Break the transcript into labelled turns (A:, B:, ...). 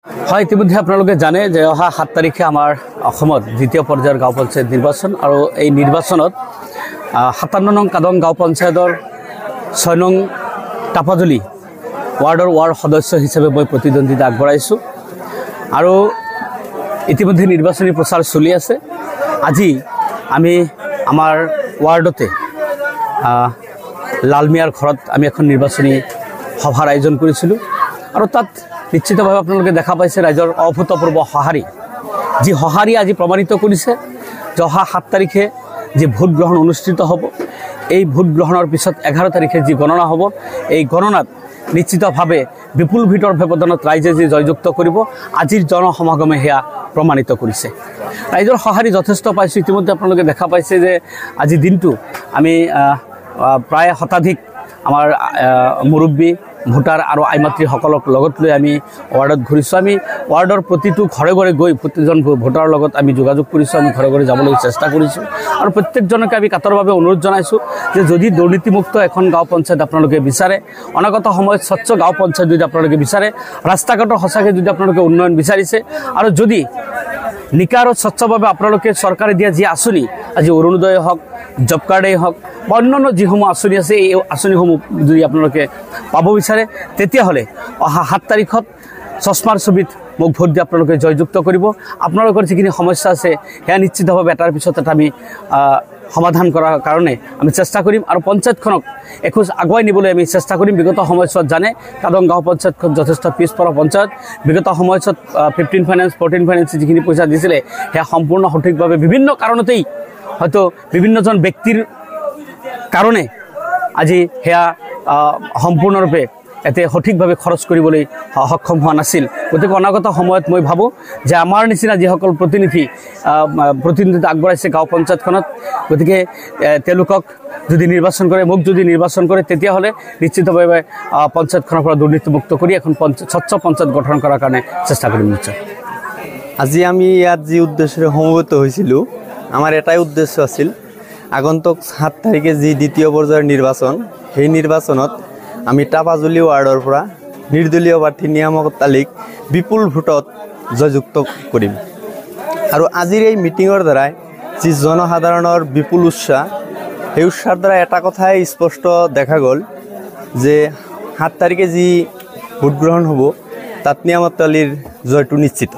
A: হয়, ইতিমধ্যে আপোনালোকে জানে যে অহা 7 তাৰিখে আমাৰ অসমত দ্বিতীয় পৰ্যায়ৰ গাঁও পঞ্চায়ত নিৰ্বাচন আৰু এই নিৰ্বাচনত 57 নং কাদং গাঁও পঞ্চায়তৰ 6 নং টাপাজুলি ৱাৰ্ডৰ সদস্য হিচাপে মই প্ৰতিদ্বন্দ্বিতা আগবঢ়াইছোঁ আৰু ইতিমধ্যে নিৰ্বাচনী প্ৰচাৰ চলি আছে। আজি আমি আমাৰ ৱাৰ্ডতে লালমিয়াৰ ঘৰত আমি এখন নিৰ্বাচনী সভাৰ আয়োজন কৰিছিলোঁ আৰু তাত নিশ্চিতভাৱে আপোনালোকে দেখা পাইছে ৰাইজৰ অভূতপূৰ্ব সঁহাৰি। যি সঁহাৰি আজি প্ৰমাণিত কৰিছে যে অহা 7 তাৰিখে যি ভোট গ্ৰহণ অনুষ্ঠিত হ'ব, এই ভোট গ্ৰহণৰ পিছত 11 তাৰিখে যি গণনা হ'ব, এই গণনাত নিশ্চিতভাৱে বিপুল ভোটৰ ব্যৱধানত ৰাইজে যি জয়যুক্ত কৰিব, আজিৰ জনসমাগমে সেয়া প্ৰমাণিত কৰিছে। ৰাইজৰ সঁহাৰি যথেষ্ট পাইছোঁ। ইতিমধ্যে আপোনালোকে দেখা পাইছে যে আজি দিনটো আমি প্ৰায় শতাধিক আমাৰ মুৰব্বী ভোটাৰ আৰু আইমাতৃসকলক লগত লৈ আমি ৱাৰ্ডত ঘূৰিছোঁ। আমি ৱাৰ্ডৰ প্ৰতিটো ঘৰে ঘৰে গৈ প্ৰতিজন ভোটাৰৰ লগত আমি যোগাযোগ কৰিছোঁ, আমি ঘৰে ঘৰে যাবলৈ চেষ্টা কৰিছোঁ আৰু প্ৰত্যেকজনকে আমি কাতৰভাৱে অনুৰোধ জনাইছোঁ যে যদি দুৰ্নীতিমুক্ত এখন গাঁও পঞ্চায়ত আপোনালোকে বিচাৰে, অনাগত সময়ত স্বচ্ছ গাঁও পঞ্চায়ত যদি আপোনালোকে বিচাৰে, ৰাস্তা ঘাটৰ সঁচাকৈ যদি আপোনালোকে উন্নয়ন বিচাৰিছে আৰু যদি নিকা আৰু স্বচ্ছভাৱে আপোনালোকে চৰকাৰে দিয়া যি আঁচনি, আজি অৰুণোদয় হওক, জব কাৰ্ডেই হওক বা অন্যান্য যিসমূহ আঁচনি আছে, এই আঁচনিসমূহ যদি আপোনালোকে পাব বিচাৰে, তেতিয়াহ'লে অহা 7 তাৰিখত চশমাৰ ছবিত মোক ভোট দি আপোনালোকে জয়যুক্ত কৰিব। আপোনালোকৰ যিখিনি সমস্যা আছে সেয়া নিশ্চিতভাৱে এটাৰ পিছত এটা আমি সমাধান কৰাৰ কাৰণে আমি চেষ্টা কৰিম আৰু পঞ্চায়তখনক এখোজ আগুৱাই নিবলৈ আমি চেষ্টা কৰিম। বিগত সময়ছোৱাত জানে কাদং গাঁও পঞ্চায়তখন যথেষ্ট পিছপৰা পঞ্চায়ত। বিগত সময়ছোৱাত 15 ফাইনেন্স 14 ফাইনেন্স যিখিনি পইচা দিছিলে সেয়া সম্পূৰ্ণ সঠিকভাৱে বিভিন্ন কাৰণতেই হয়তো বিভিন্নজন ব্যক্তিৰ কাৰণে আজি সেয়া সম্পূৰ্ণৰূপে এতে সঠিকভাৱে খৰচ কৰিবলৈ সক্ষম হোৱা নাছিল। গতিকে অনাগত সময়ত মই ভাবোঁ যে আমাৰ নিচিনা যিসকল প্ৰতিনিধিত্ব আগবঢ়াইছে গাঁও পঞ্চায়তখনত, গতিকে তেওঁলোকক যদি নিৰ্বাচন কৰে, মোক যদি নিৰ্বাচন কৰে, তেতিয়াহ'লে নিশ্চিতভাৱে পঞ্চায়তখনৰ পৰা দুৰ্নীতিমুক্ত কৰি এখন স্বচ্ছ পঞ্চায়ত গঠন কৰাৰ কাৰণে চেষ্টা কৰিম নিশ্চয়।
B: আজি আমি ইয়াত যি উদ্দেশ্যৰে সমবেত হৈছিলোঁ, আমাৰ এটাই উদ্দেশ্য আছিল, আগন্তুক 7 তাৰিখে যি দ্বিতীয় পৰ্যায়ৰ নিৰ্বাচন, সেই নিৰ্বাচনত আমি টাপাজুলি ৱাৰ্ডৰ পৰা নিৰ্দলীয় প্ৰাৰ্থী নিয়ামক তালিক বিপুল ভোটত জয়যুক্ত কৰিম। আৰু আজিৰ এই মিটিঙৰ দ্বাৰাই যি জনসাধাৰণৰ বিপুল উৎসাহ, সেই উৎসাহৰ দ্বাৰা এটা কথাই স্পষ্ট দেখা গ'ল যে 7 তাৰিখে যি ভোট গ্ৰহণ হ'ব, তাত নিয়ামক তালিৰ জয়টো নিশ্চিত।